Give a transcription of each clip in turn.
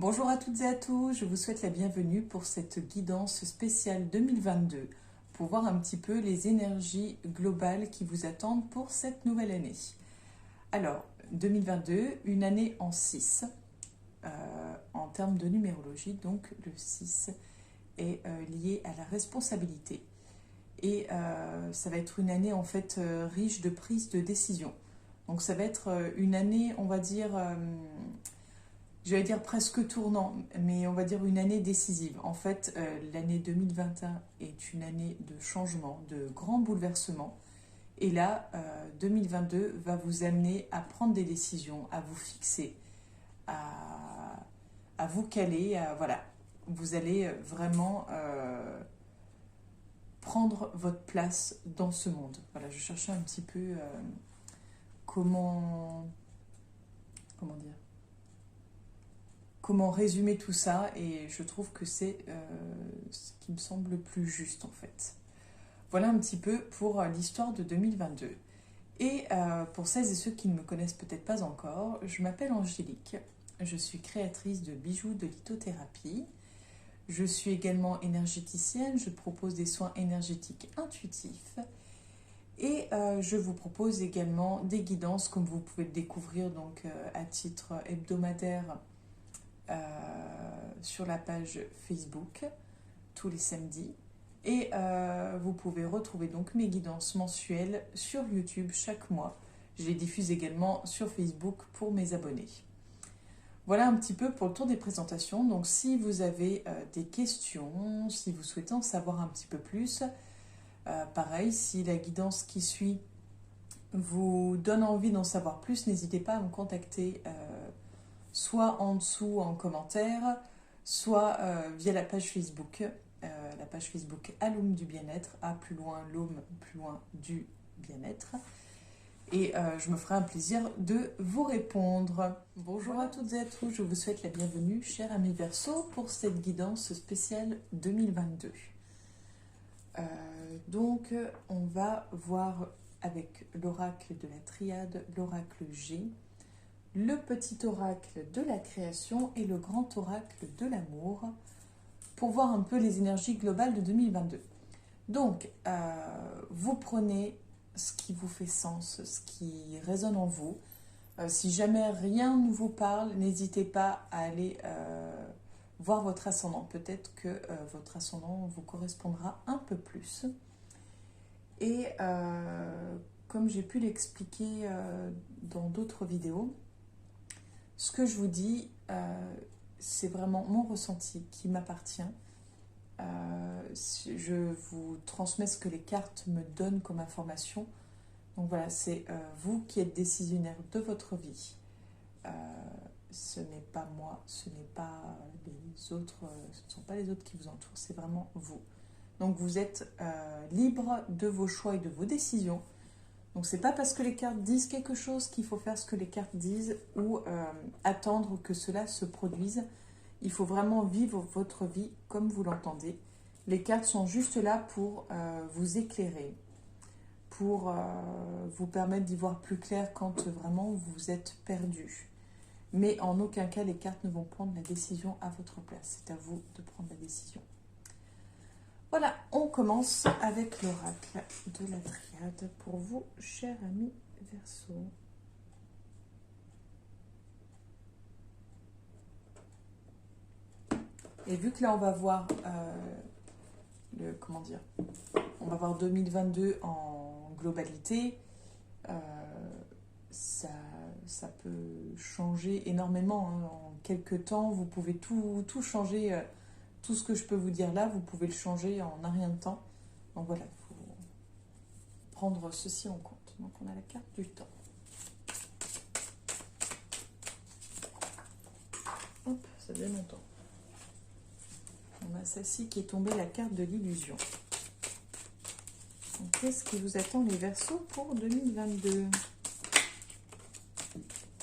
Bonjour à toutes et à tous, je vous souhaite la bienvenue pour cette guidance spéciale 2022 pour voir un petit peu les énergies globales qui vous attendent pour cette nouvelle année. Alors, 2022, une année en 6, en termes de numérologie, donc le 6 est lié à la responsabilité. Et ça va être une année en fait riche de prise de décision. Donc ça va être une année, on va dire... je vais dire presque tournant, mais on va dire une année décisive. En fait, l'année 2021 est une année de changement, de grands bouleversements. Et là, 2022 va vous amener à prendre des décisions, à vous fixer, à vous caler. Voilà, vous allez vraiment prendre votre place dans ce monde. Voilà, je cherchais un petit peu comment dire comment résumer tout ça, et je trouve que c'est ce qui me semble le plus juste en fait. Voilà un petit peu pour l'histoire de 2022. Et pour celles et ceux qui ne me connaissent peut-être pas encore, je m'appelle Angélique, je suis créatrice de bijoux de lithothérapie, je suis également énergéticienne, je propose des soins énergétiques intuitifs et je vous propose également des guidances comme vous pouvez le découvrir donc, à titre hebdomadaire sur la page Facebook tous les samedis, et vous pouvez retrouver donc mes guidances mensuelles sur YouTube chaque mois. Je les diffuse également sur Facebook pour mes abonnés. Voilà un petit peu pour le tour des présentations. Donc si vous avez des questions, si vous souhaitez en savoir un petit peu plus, pareil, si la guidance qui suit vous donne envie d'en savoir plus, n'hésitez pas à me contacter soit en dessous en commentaire, soit via la page Facebook Alum du bien-être, A plus loin l'Aume, plus loin du bien-être. Et je me ferai un plaisir de vous répondre. Bonjour à toutes et à tous, je vous souhaite la bienvenue, chers amis Verseau, pour cette guidance spéciale 2022. Donc, on va voir avec l'oracle de la triade, l'oracle G, le petit oracle de la création et le grand oracle de l'amour, pour voir un peu les énergies globales de 2022. Donc, vous prenez ce qui vous fait sens, ce qui résonne en vous. Si jamais rien ne vous parle, n'hésitez pas à aller voir votre ascendant. Peut-être que votre ascendant vous correspondra un peu plus. Et comme j'ai pu l'expliquer dans d'autres vidéos, ce que je vous dis, c'est vraiment mon ressenti qui m'appartient. Je vous transmets ce que les cartes me donnent comme information. Donc voilà, c'est vous qui êtes décisionnaire de votre vie. Ce n'est pas moi, ce n'est pas les autres, ce ne sont pas les autres qui vous entourent, c'est vraiment vous. Donc vous êtes libre de vos choix et de vos décisions. Donc c'est pas parce que les cartes disent quelque chose qu'il faut faire ce que les cartes disent ou attendre que cela se produise. Il faut vraiment vivre votre vie comme vous l'entendez. Les cartes sont juste là pour vous éclairer, pour vous permettre d'y voir plus clair quand vraiment vous êtes perdu. Mais en aucun cas, les cartes ne vont prendre la décision à votre place. C'est à vous de prendre la décision. Voilà, on commence avec l'oracle de la triade pour vous, chers amis Verseau. Et vu que là, on va voir on va voir 2022 en globalité, ça peut changer énormément. Hein. En quelques temps, vous pouvez tout changer. Tout ce que je peux vous dire là, vous pouvez le changer en un rien de temps. Donc voilà, il faut prendre ceci en compte. Donc on a la carte du temps. Hop, ça fait longtemps. On a celle-ci qui est tombée, la carte de l'illusion. Donc qu'est-ce qui vous attend les Verseaux pour 2022 ?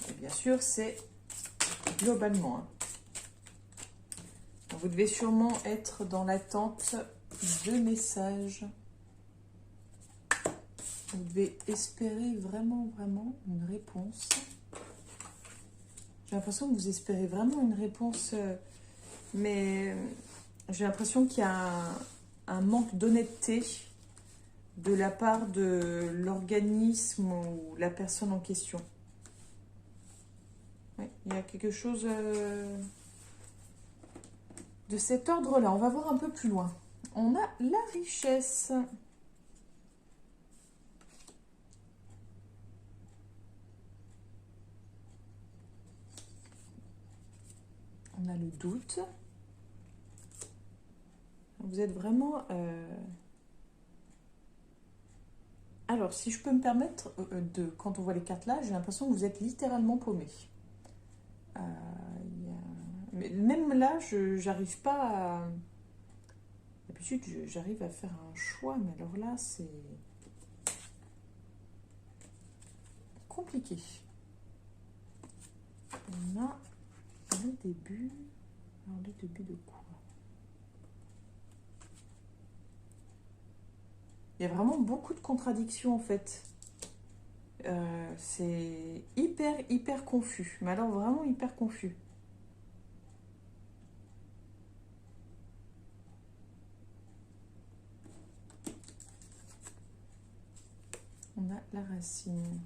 Et bien sûr, c'est globalement. Hein. Vous devez sûrement être dans l'attente de messages. Vous devez espérer vraiment une réponse. J'ai l'impression que vous espérez vraiment une réponse, mais j'ai l'impression qu'il y a un manque d'honnêteté de la part de l'organisme ou la personne en question. Oui, il y a quelque chose de cet ordre-là. On va voir un peu plus loin. On a la richesse. On a le doute. Vous êtes vraiment... Alors, si je peux me permettre, quand on voit les cartes là, j'ai l'impression que vous êtes littéralement paumé. Mais même là, je n'arrive pas à... D'habitude, j'arrive à faire un choix, mais alors là, c'est compliqué. On a le début. Alors, le début de quoi? Il y a vraiment beaucoup de contradictions en fait. C'est hyper confus. Mais alors vraiment hyper confus. On a la racine.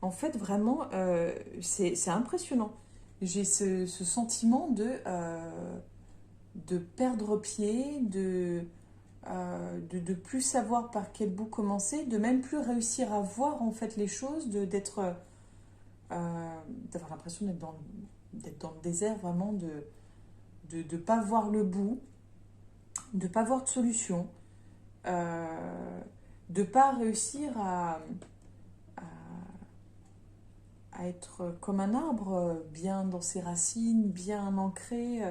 En fait, vraiment, c'est impressionnant. J'ai ce sentiment de perdre pied, de plus savoir par quel bout commencer, de même plus réussir à voir en fait les choses, d'avoir l'impression d'être dans le désert, vraiment, de pas voir le bout, de pas voir de solution, de pas réussir à être comme un arbre, bien dans ses racines, bien ancré.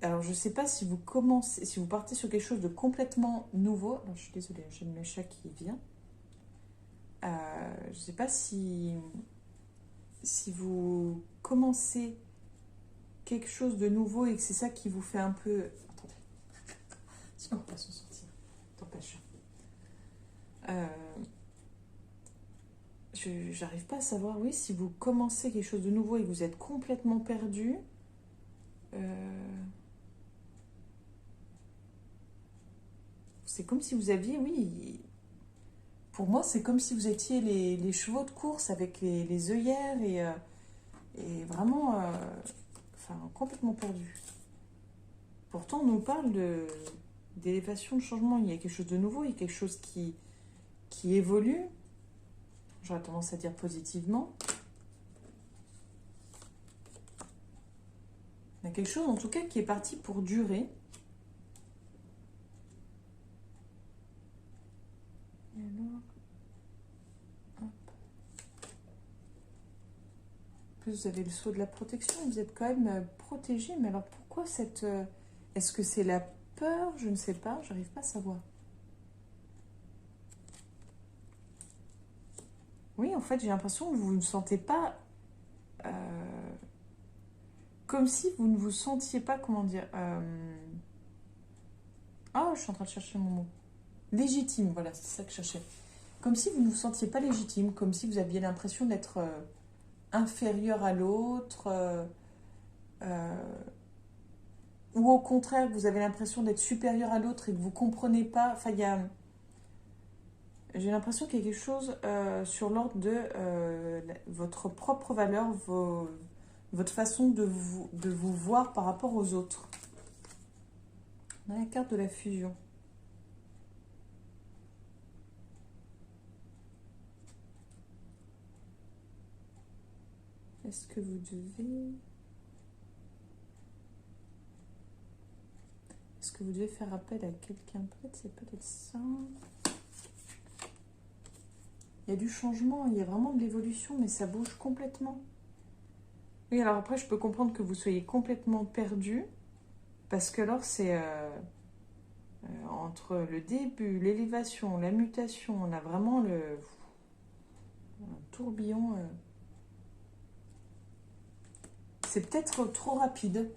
Alors, je ne sais pas si vous commencez, si vous partez sur quelque chose de complètement nouveau. Alors, je suis désolée, j'ai le chat qui vient. Je ne sais pas si vous commencez quelque chose de nouveau et que c'est ça qui vous fait un peu... Attendez, sinon on va pas s'en sortir. T'empêche. J'arrive pas à savoir, oui, si vous commencez quelque chose de nouveau et que vous êtes complètement perdu. C'est comme si vous aviez, oui, pour moi, c'est comme si vous étiez les chevaux de course avec les œillères et vraiment, enfin, complètement perdu. Pourtant, on nous parle d'élévation, de changement. Il y a quelque chose de nouveau, il y a quelque chose qui évolue. J'aurais tendance à dire positivement. Il y a quelque chose, en tout cas, qui est parti pour durer. Et alors, hop. En plus, vous avez le sceau de la protection. Vous êtes quand même protégé. Mais alors, pourquoi cette... Est-ce que c'est la peur? Je ne sais pas. J'arrive pas à savoir. Oui, en fait, j'ai l'impression que vous ne sentez pas... comme si vous ne vous sentiez pas, comment dire... Ah, je suis en train de chercher mon mot. Légitime, voilà, c'est ça que je cherchais. Comme si vous ne vous sentiez pas légitime, comme si vous aviez l'impression d'être inférieur à l'autre, ou au contraire, vous avez l'impression d'être supérieur à l'autre et que vous ne comprenez pas. Enfin, j'ai l'impression qu'il y a quelque chose sur l'ordre de votre propre valeur, votre façon de vous voir par rapport aux autres. On a la carte de la fusion. Est-ce que vous devez faire appel à quelqu'un? Peut-être c'est peut-être ça. Il y a du changement, il y a vraiment de l'évolution, mais ça bouge complètement. Oui, alors après, je peux comprendre que vous soyez complètement perdu, parce que alors c'est entre le début, l'élévation, la mutation, on a vraiment un tourbillon. C'est peut-être trop rapide.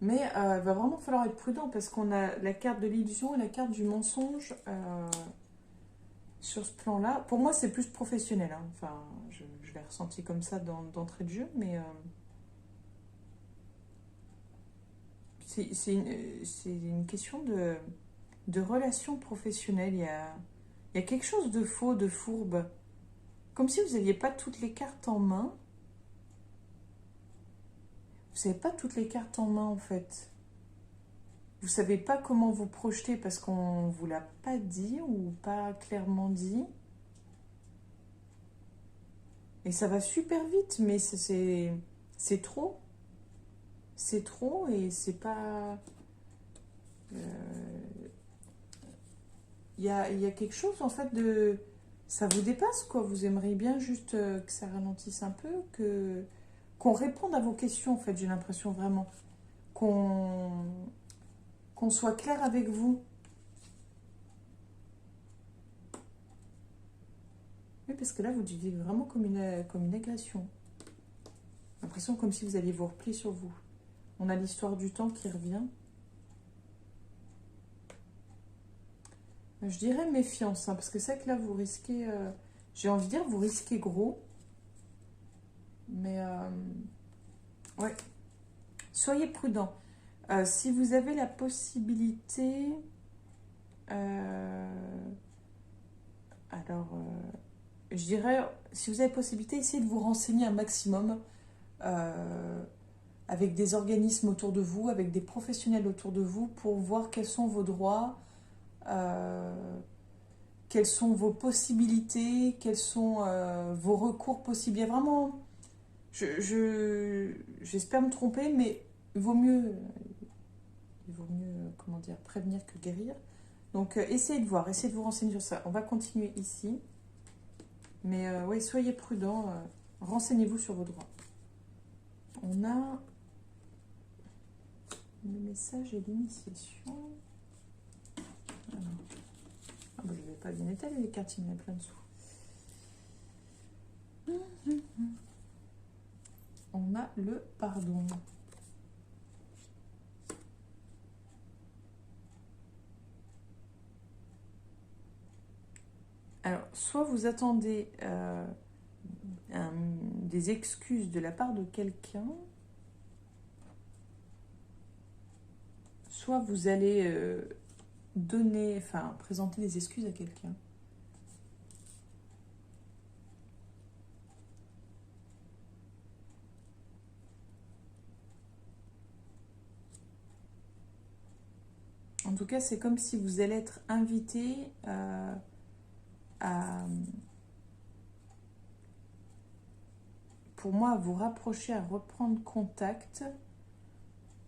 Mais il va vraiment falloir être prudent parce qu'on a la carte de l'illusion et la carte du mensonge sur ce plan-là. Pour moi, c'est plus professionnel, hein. Enfin, je l'ai ressenti comme ça d'entrée de jeu, mais c'est une question de relation professionnelle. Il y a quelque chose de faux, de fourbe. Comme si vous n'aviez pas toutes les cartes en main. Vous n'avez pas toutes les cartes en main, en fait. Vous savez pas comment vous projeter parce qu'on vous l'a pas dit ou pas clairement dit. Et ça va super vite, mais c'est trop. C'est trop et c'est pas... Il y a quelque chose, en fait, de... Ça vous dépasse, quoi. Vous aimeriez bien juste que ça ralentisse un peu, qu'on réponde à vos questions, en fait, j'ai l'impression vraiment. Qu'on qu'on soit clair avec vous. Oui, parce que là, vous vivez vraiment comme une agression. L'impression comme si vous alliez vous replier sur vous. On a l'histoire du temps qui revient. Je dirais méfiance, hein, parce que c'est vrai que là, vous risquez... j'ai envie de dire, vous risquez gros. Mais, ouais. Soyez prudent. Si vous avez la possibilité... alors, je dirais, si vous avez la possibilité, essayez de vous renseigner un maximum avec des organismes autour de vous, avec des professionnels autour de vous, pour voir quels sont vos droits, quelles sont vos possibilités, quels sont vos recours possibles. Il y a vraiment... j'espère me tromper, mais il vaut mieux, comment dire, prévenir que guérir. Donc, essayez de voir, essayez de vous renseigner sur ça. On va continuer ici. Mais oui, soyez prudents, renseignez-vous sur vos droits. On a le message et l'initiation. Alors, ah bah, je ne vais pas bien étaler les cartes, il y en a plein dessous. On a le pardon. Alors, soit vous attendez des excuses de la part de quelqu'un, soit vous allez présenter des excuses à quelqu'un. En tout cas, c'est comme si vous allez être invité pour moi, à vous rapprocher, à reprendre contact,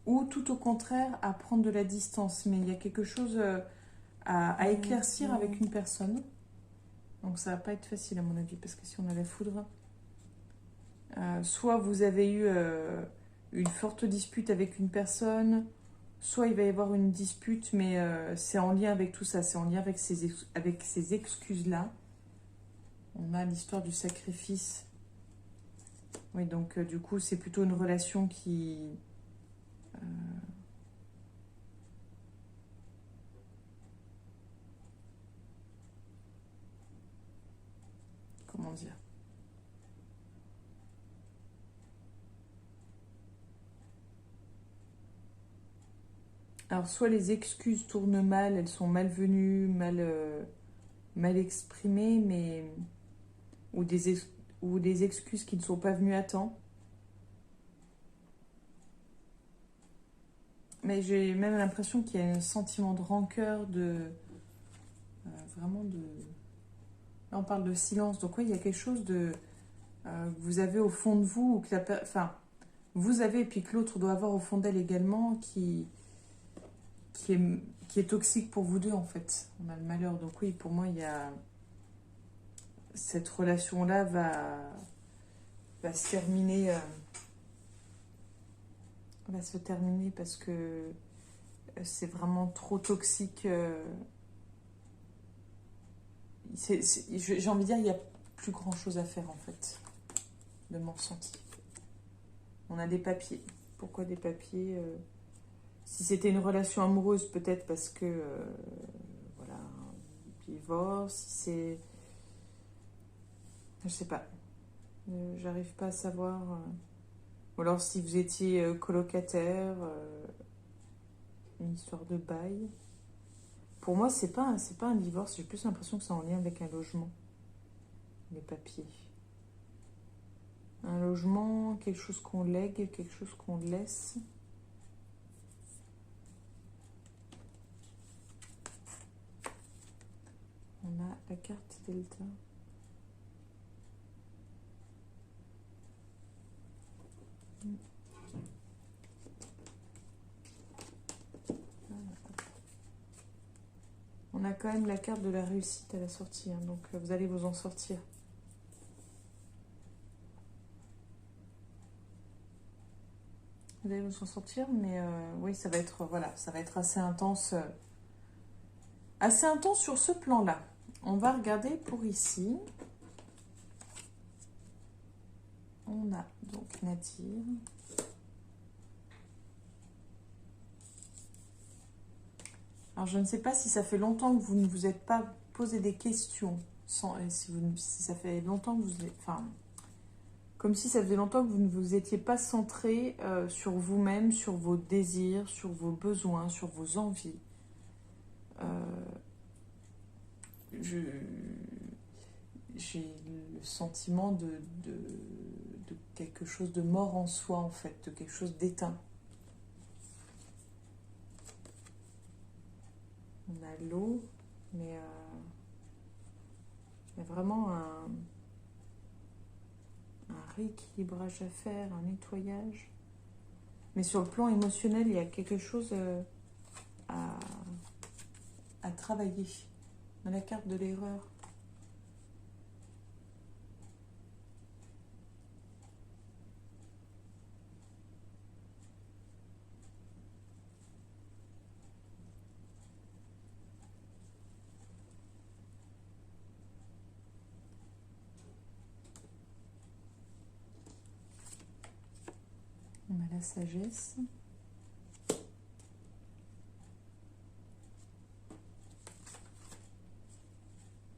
ou tout au contraire, à prendre de la distance. Mais il y a quelque chose à éclaircir avec une personne. Donc ça va pas être facile à mon avis, parce que si on a la foudre, soit vous avez eu une forte dispute avec une personne, soit il va y avoir une dispute, mais c'est en lien avec tout ça, c'est en lien avec ces excuses-là. On a l'histoire du sacrifice. Oui, donc du coup, c'est plutôt une relation qui... comment dire? Alors, soit les excuses tournent mal, elles sont malvenues, mal exprimées, mais... ou des excuses qui ne sont pas venues à temps. Mais j'ai même l'impression qu'il y a un sentiment de rancœur, vraiment de... Là, on parle de silence. Donc, oui, il y a quelque chose que vous avez au fond de vous, ou que vous avez, et puis que l'autre doit avoir au fond d'elle également, qui est toxique pour vous deux, en fait. On a le malheur. Donc, oui, pour moi, il y a... Cette relation-là va se terminer... va se terminer parce que c'est vraiment trop toxique. J'ai envie de dire, il n'y a plus grand chose à faire, en fait, de mon ressenti. On a des papiers. Pourquoi des papiers Si c'était une relation amoureuse, peut-être parce que, voilà, un divorce, si c'est... Je sais pas. J'arrive pas à savoir. Ou alors si vous étiez colocataire, une histoire de bail. Pour moi, c'est pas un divorce. J'ai plus l'impression que c'est en lien avec un logement. Les papiers. Un logement, quelque chose qu'on lègue, quelque chose qu'on laisse. On a la carte Delta. On a quand même la carte de la réussite à la sortie, hein, donc vous allez vous en sortir. Vous allez vous en sortir, mais oui, ça va être, voilà, ça va être assez intense sur ce plan-là. On va regarder pour ici. On a donc Nadir. Alors, je ne sais pas si ça fait longtemps que vous ne vous êtes pas posé des questions, si ça fait longtemps que vous êtes, enfin, comme si ça faisait longtemps que vous ne vous étiez pas centré sur vous-même, sur vos désirs, sur vos besoins, sur vos envies. J'ai le sentiment de quelque chose de mort en soi, en fait, de quelque chose d'éteint. On a l'eau, mais il y a vraiment un rééquilibrage à faire, un nettoyage. Mais sur le plan émotionnel, il y a quelque chose à travailler. On a la carte de l'erreur. On a la sagesse.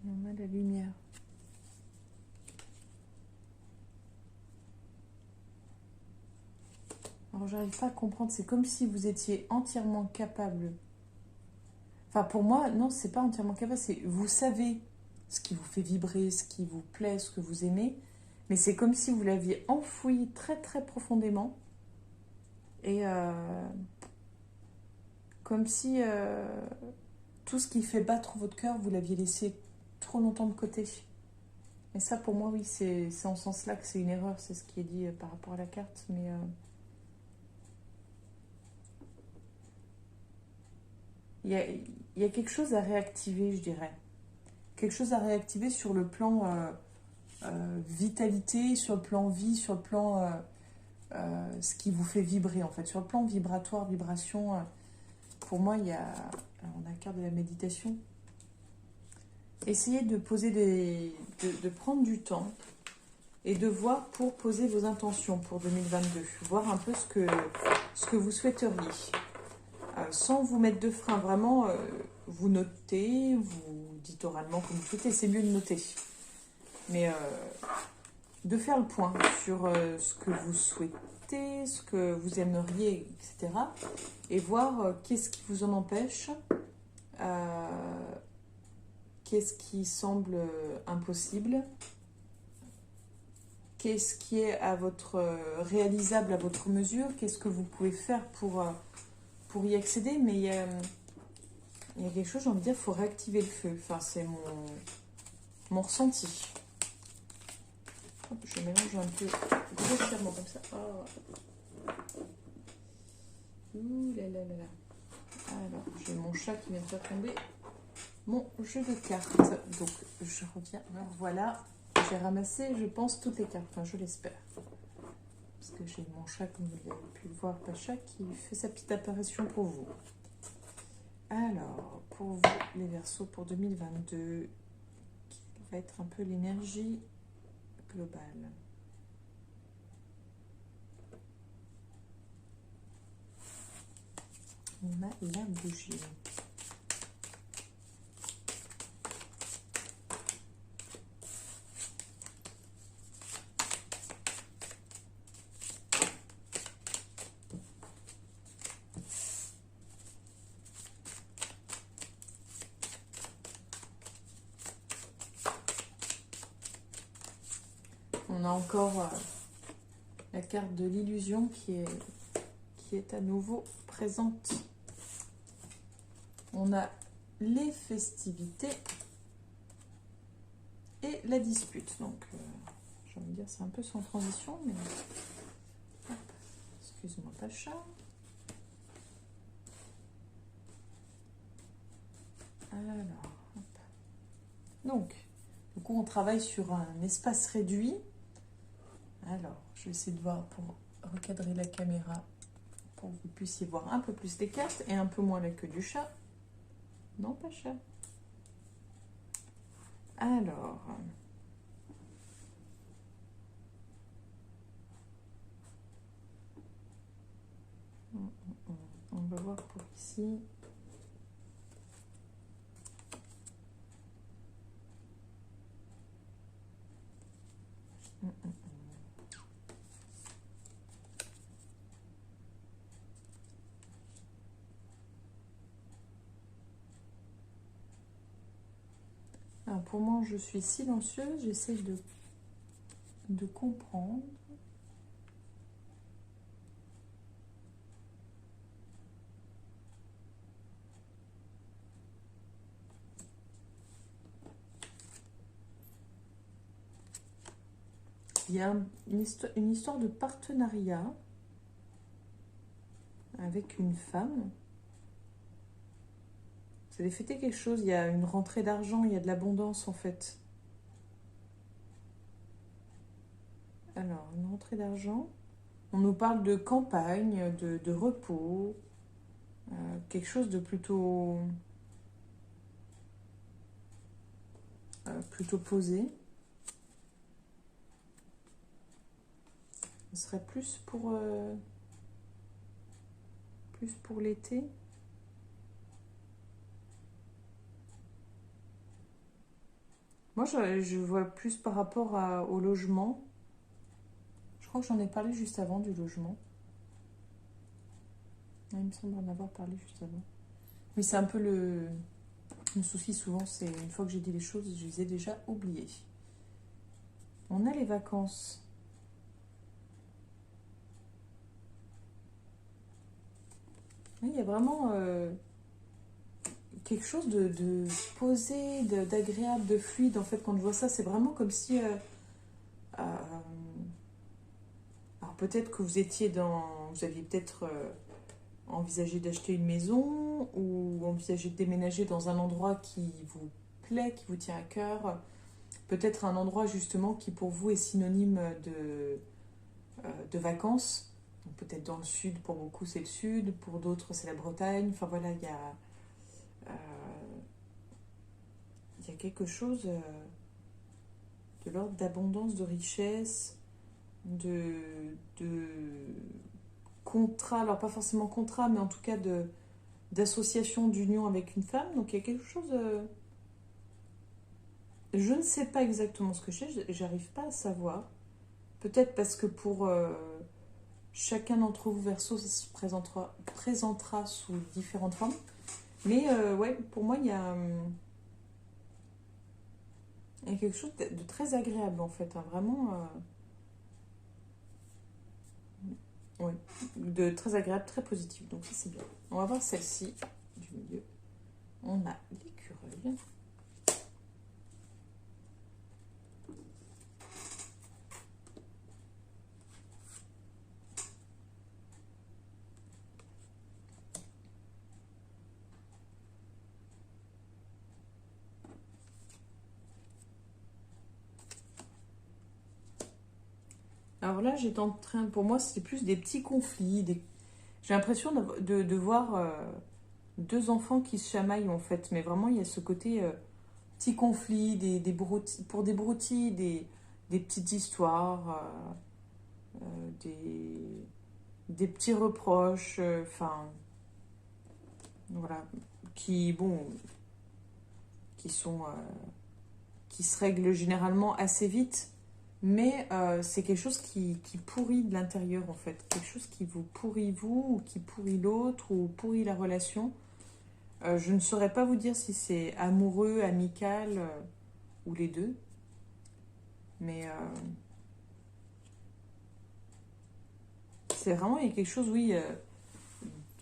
Et on a la lumière. Alors, j'arrive pas à comprendre. C'est comme si vous étiez entièrement capable. Enfin, pour moi, non, c'est pas entièrement capable. C'est vous savez ce qui vous fait vibrer, ce qui vous plaît, ce que vous aimez. Mais c'est comme si vous l'aviez enfoui très très profondément. Et comme si tout ce qui fait battre votre cœur, vous l'aviez laissé trop longtemps de côté. Et ça, pour moi, oui, c'est en ce sens-là que c'est une erreur. C'est ce qui est dit par rapport à la carte. Mais il y a quelque chose à réactiver, je dirais. Quelque chose à réactiver sur le plan vitalité, sur le plan vie, sur le plan ce qui vous fait vibrer, en fait. Sur le plan vibratoire, vibration, pour moi, il y a... Alors, on a la carte de la méditation. Essayez de poser de prendre du temps et de voir pour poser vos intentions pour 2022. Voir un peu ce que vous souhaiteriez. Sans vous mettre de frein, vraiment, vous notez, vous dites oralement comme vous souhaitez, c'est mieux de noter. Mais de faire le point sur ce que vous souhaitez, ce que vous aimeriez, etc. Et voir qu'est-ce qui vous en empêche, qu'est-ce qui semble impossible, qu'est-ce qui est réalisable à votre mesure, qu'est-ce que vous pouvez faire pour y accéder. Mais il y a quelque chose, j'ai envie de dire, il faut réactiver le feu. Enfin, c'est mon ressenti. Hop, je mélange un peu grossièrement comme ça. Oh. Ouh là là là là. Alors, j'ai mon chat qui vient de faire tomber mon jeu de cartes. Donc, je reviens. Alors, voilà, j'ai ramassé, je pense, toutes les cartes. Enfin, je l'espère. Parce que j'ai mon chat, comme vous l'avez pu le voir, Pacha, qui fait sa petite apparition pour vous. Alors, pour vous, les Verseaux, pour 2022, quelle va être un peu l'énergie globale? On a la bougie. On a encore la carte de l'illusion qui est à nouveau présente. On a les festivités et la dispute. Donc, j'ai envie de dire, c'est un peu sans transition, mais... Hop, excuse-moi, Pacha. Alors, hop. Donc, du coup, on travaille sur un espace réduit. Alors, je vais essayer de voir pour recadrer la caméra pour que vous puissiez voir un peu plus les cartes et un peu moins la queue du chat. Non, pas chat. Alors, on va voir pour ici. Alors pour moi, je suis silencieuse, j'essaie de comprendre. Il y a une histoire de partenariat avec une femme. Vous allez fêter quelque chose, il y a une rentrée d'argent, il y a de l'abondance en fait. Alors, une rentrée d'argent. On nous parle de campagne, de repos, quelque chose de plutôt posé. Ce serait plus pour l'été. Moi, je vois plus par rapport au logement. Je crois que j'en ai parlé juste avant du logement. Il me semble en avoir parlé juste avant. Mais c'est un peu le souci souvent, c'est une fois que j'ai dit les choses, je les ai déjà oubliées. On a les vacances. Il y a vraiment quelque chose de posé, d'agréable, de fluide. En fait, quand je vois ça, c'est vraiment comme si... alors peut-être que vous aviez peut-être envisagé d'acheter une maison ou envisagé de déménager dans un endroit qui vous plaît, qui vous tient à cœur. Peut-être un endroit justement qui pour vous est synonyme de vacances. Donc peut-être dans le sud, pour beaucoup c'est le sud, pour d'autres c'est la Bretagne. Enfin voilà, il y a quelque chose de l'ordre d'abondance, de richesse, de contrat, alors pas forcément contrat, mais en tout cas d'association, d'union avec une femme. Donc il y a quelque chose... je ne sais pas exactement ce que j'arrive pas à savoir. Peut-être parce que pour chacun d'entre vous, Verseau, ça se présentera sous différentes formes. Mais ouais, pour moi, il y a quelque chose de très agréable en fait. Hein, vraiment... ouais, de très agréable, très positif. Donc ça, c'est bien. On va voir celle-ci du milieu. On a l'écureuil. Alors là, j'étais en train, pour moi, c'était plus des petits conflits. J'ai l'impression de voir deux enfants qui se chamaillent en fait. Mais vraiment, il y a ce côté petits conflits, pour des broutilles, des petites histoires, des petits reproches. Enfin, voilà, qui, bon, qui sont, qui se règlent généralement assez vite, mais c'est quelque chose qui pourrit de l'intérieur en fait, quelque chose qui vous pourrit vous, ou qui pourrit l'autre, ou pourrit la relation. Je ne saurais pas vous dire si c'est amoureux, amical, ou les deux, mais c'est vraiment, il y a quelque chose, oui,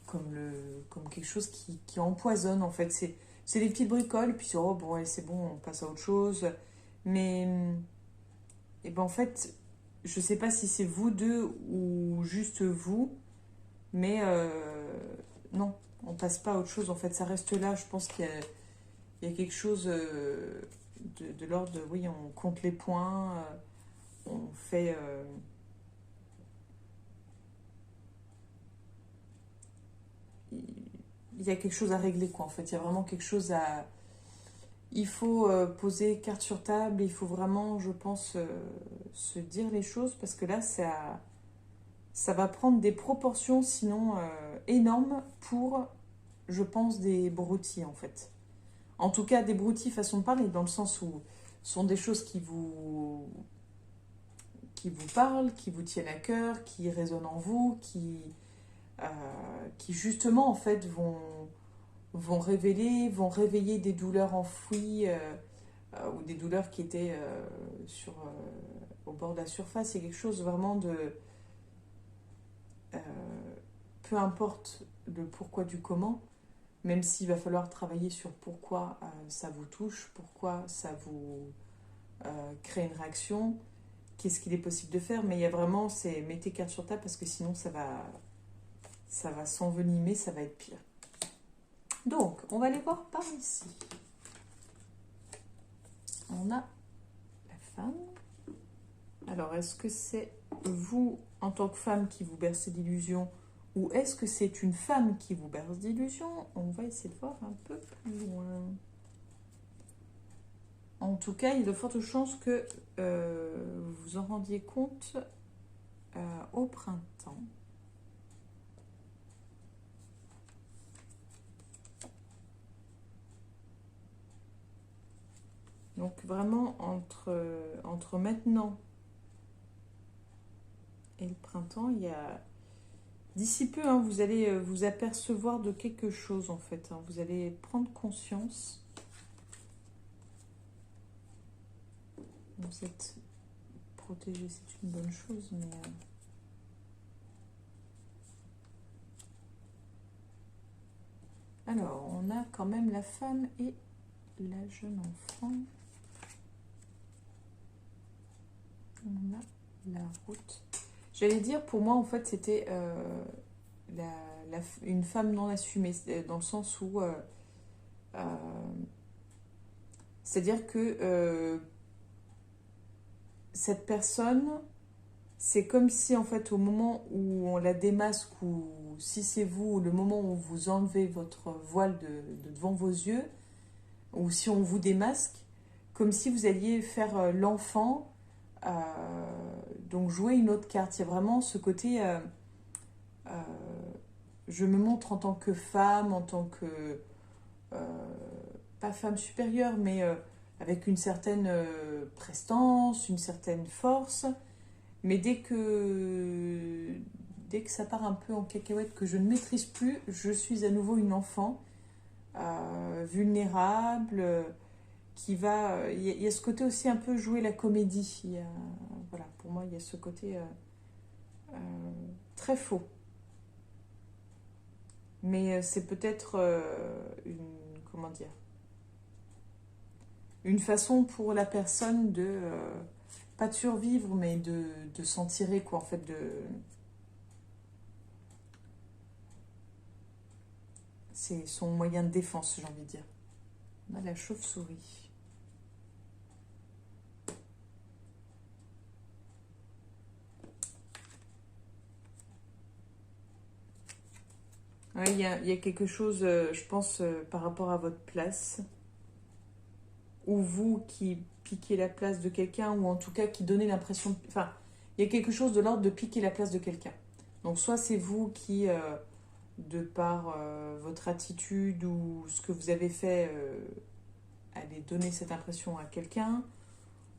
comme quelque chose qui empoisonne en fait. C'est des petites bricoles, et puis oh, bon, ouais, c'est bon, on passe à autre chose. Mais et ben, en fait, je sais pas si c'est vous deux ou juste vous, mais non, on passe pas à autre chose. En fait, ça reste là. Je pense qu'il y a quelque chose de l'ordre de, oui, on compte les points, on fait... il y a quelque chose à régler, quoi, en fait. Il y a vraiment quelque chose à... Il faut poser carte sur table, il faut vraiment, je pense, se dire les choses, parce que là, ça va prendre des proportions, sinon énormes, pour, je pense, des broutilles, en fait. En tout cas, des broutilles façon de parler, dans le sens où ce sont des choses qui vous parlent, qui vous tiennent à cœur, qui résonnent en vous, euh, qui justement, en fait, vont révéler, vont réveiller des douleurs enfouies ou des douleurs qui étaient au bord de la surface. C'est quelque chose vraiment de... euh, peu importe le pourquoi du comment, même s'il va falloir travailler sur pourquoi ça vous touche, pourquoi ça vous crée une réaction, qu'est-ce qu'il est possible de faire, mais il y a vraiment, c'est mettez carte sur table parce que sinon ça va s'envenimer, ça va être pire. Donc, on va aller voir par ici. On a la femme. Alors, est-ce que c'est vous, en tant que femme, qui vous bercez d'illusions, ou est-ce que c'est une femme qui vous berce d'illusions? On va essayer de voir un peu plus loin. En tout cas, il y a de fortes chances que vous vous en rendiez compte au printemps. Donc vraiment, entre maintenant et le printemps, il y a... D'ici peu, hein, vous allez vous apercevoir de quelque chose, en fait. Hein. Vous allez prendre conscience. Vous êtes protégé, c'est une bonne chose, mais... Alors, on a quand même la femme et la jeune enfant. On a la route. J'allais dire, pour moi, en fait, c'était une femme non assumée, dans le sens où... c'est-à-dire que cette personne, c'est comme si, en fait, au moment où on la démasque, ou si c'est vous, le moment où vous enlevez votre voile de devant vos yeux, ou si on vous démasque, comme si vous alliez faire l'enfant, donc jouer une autre carte. Il y a vraiment ce côté, je me montre en tant que femme, en tant que, pas femme supérieure, mais avec une certaine prestance, une certaine force. Mais dès que ça part un peu en cacahuète, que je ne maîtrise plus, je suis à nouveau une enfant vulnérable, qui va... Il y a ce côté aussi un peu jouer la comédie. Voilà, pour moi, il y a ce côté très faux. Mais c'est peut-être comment dire, une façon pour la personne de... pas de survivre, mais de s'en tirer, quoi, en fait, c'est son moyen de défense, j'ai envie de dire. On a la chauve-souris. Ouais, il y a quelque chose, je pense, par rapport à votre place, ou vous qui piquez la place de quelqu'un, ou en tout cas qui donnez l'impression... Enfin, il y a quelque chose de l'ordre de piquer la place de quelqu'un. Donc soit c'est vous qui de par votre attitude ou ce que vous avez fait, allez donner cette impression à quelqu'un,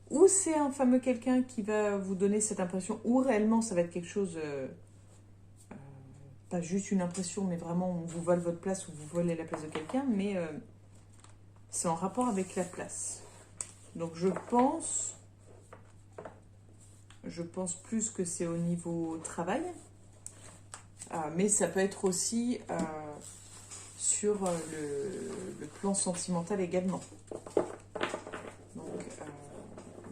ou c'est un fameux quelqu'un qui va vous donner cette impression, ou réellement ça va être quelque chose, pas juste une impression, mais vraiment on vous vole votre place ou vous volez la place de quelqu'un, mais c'est en rapport avec la place. Donc je pense plus que c'est au niveau travail, mais ça peut être aussi sur le plan sentimental également. Donc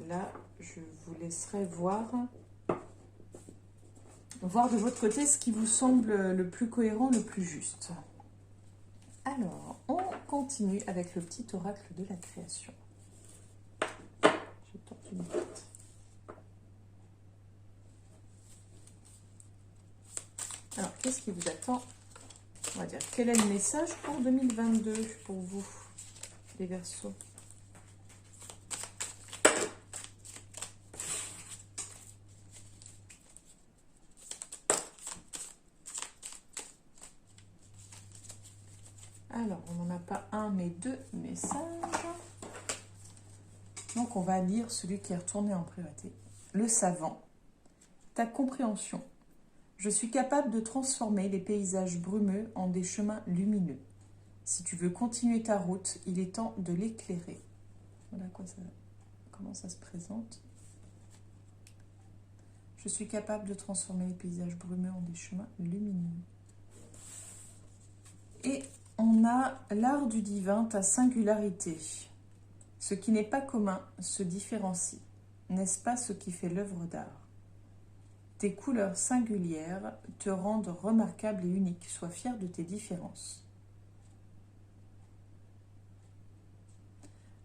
là, je vous laisserai voir de votre côté ce qui vous semble le plus cohérent, le plus juste. Alors, on continue avec le petit oracle de la création. Je tente une carte. Alors, qu'est-ce qui vous attend? On va dire, quel est le message pour 2022 pour vous, les Verseaux? Alors, on n'en a pas un, mais deux messages. Donc, on va lire celui qui est retourné en priorité. Le savant, ta compréhension. Je suis capable de transformer les paysages brumeux en des chemins lumineux. Si tu veux continuer ta route, il est temps de l'éclairer. Voilà comment ça se présente. Je suis capable de transformer les paysages brumeux en des chemins lumineux. Et on a l'art du divin, ta singularité. Ce qui n'est pas commun se différencie. N'est-ce pas ce qui fait l'œuvre d'art? Tes couleurs singulières te rendent remarquable et unique. Sois fier de tes différences.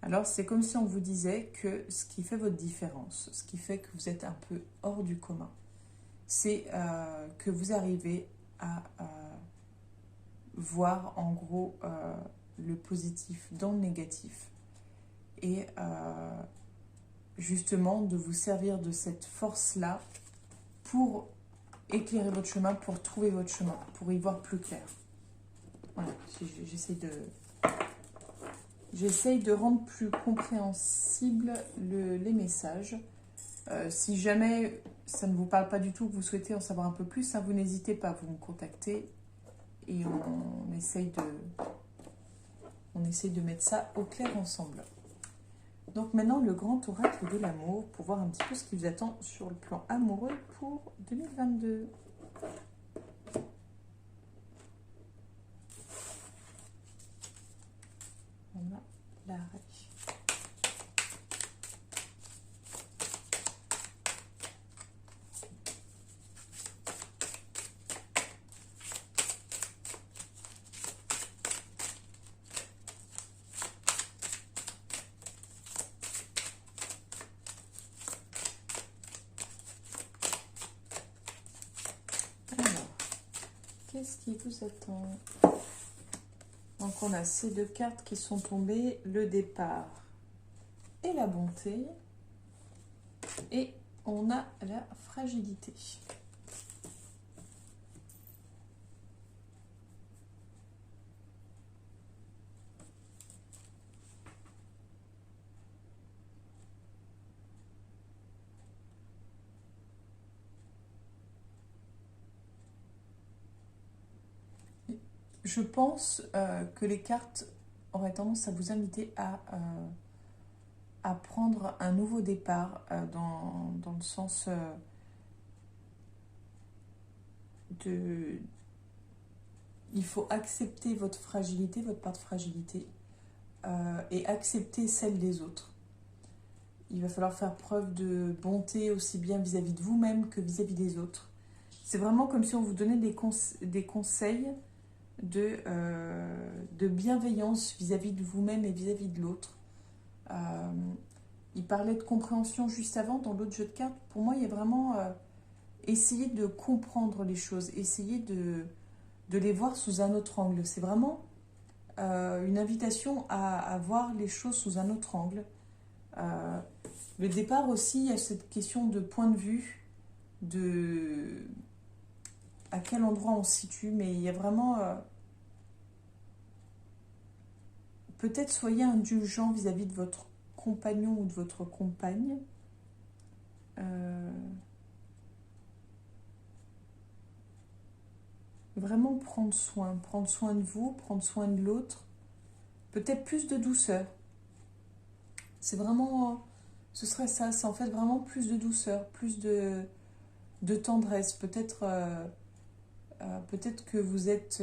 Alors, c'est comme si on vous disait que ce qui fait votre différence, ce qui fait que vous êtes un peu hors du commun, c'est que vous arrivez à voir en gros le positif dans le négatif. Et justement, de vous servir de cette force-là pour éclairer votre chemin, pour trouver votre chemin, pour y voir plus clair. Voilà, j'essaye de rendre plus compréhensible les messages. Si jamais ça ne vous parle pas du tout, que vous souhaitez en savoir un peu plus, vous n'hésitez pas à vous me contacter et on essaye de mettre ça au clair ensemble. Donc maintenant, le grand oracle de l'amour, pour voir un petit peu ce qui vous attend sur le plan amoureux pour 2022. On a l'arrêt. Qu'est-ce qui vous attend? Donc on a ces deux cartes qui sont tombées, le départ et la bonté. Et on a la fragilité. Je pense que les cartes auraient tendance à vous inviter à prendre un nouveau départ dans le sens de... Il faut accepter votre fragilité, votre part de fragilité, et accepter celle des autres. Il va falloir faire preuve de bonté aussi bien vis-à-vis de vous-même que vis-à-vis des autres. C'est vraiment comme si on vous donnait des conseils de bienveillance vis-à-vis de vous-même et vis-à-vis de l'autre. Il parlait de compréhension juste avant dans l'autre jeu de cartes. Pour moi, il y a vraiment essayer de comprendre les choses, essayer de les voir sous un autre angle. C'est vraiment une invitation à voir les choses sous un autre angle. Le départ aussi, il y a cette question de point de vue, à quel endroit on se situe, mais il y a vraiment... peut-être soyez indulgent vis-à-vis de votre compagnon ou de votre compagne. Vraiment prendre soin de vous, prendre soin de l'autre. Peut-être plus de douceur. C'est vraiment... ce serait ça, c'est en fait vraiment plus de douceur, plus de tendresse. Peut-être peut-être que vous êtes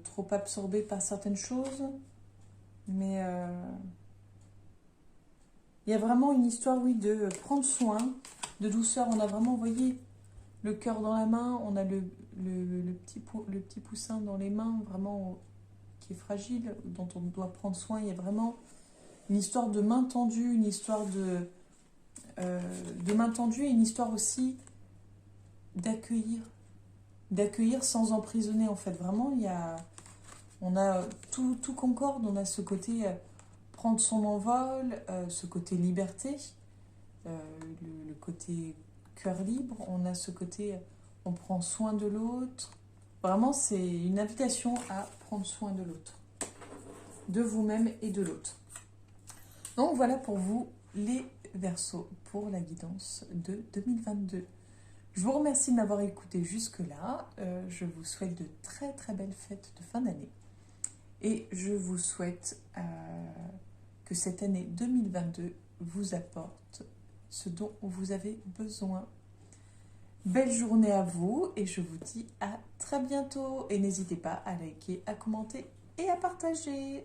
trop absorbé par certaines choses, mais il y a vraiment une histoire, oui, de prendre soin, de douceur. On a vraiment, vous voyez, le cœur dans la main, on a le petit poussin dans les mains, vraiment qui est fragile, dont on doit prendre soin. Il y a vraiment une histoire de main tendue, une histoire de main tendue et une histoire aussi d'accueillir sans emprisonner, en fait. Vraiment, on a tout concorde. On a ce côté prendre son envol, ce côté liberté, le côté cœur libre. On a ce côté on prend soin de l'autre. Vraiment, c'est une invitation à prendre soin de l'autre, de vous-même et de l'autre. Donc voilà pour vous les Verseaux pour la guidance de 2022. Je vous remercie de m'avoir écouté jusque-là. Je vous souhaite de très très belles fêtes de fin d'année. Et je vous souhaite que cette année 2022 vous apporte ce dont vous avez besoin. Belle journée à vous et je vous dis à très bientôt. Et n'hésitez pas à liker, à commenter et à partager.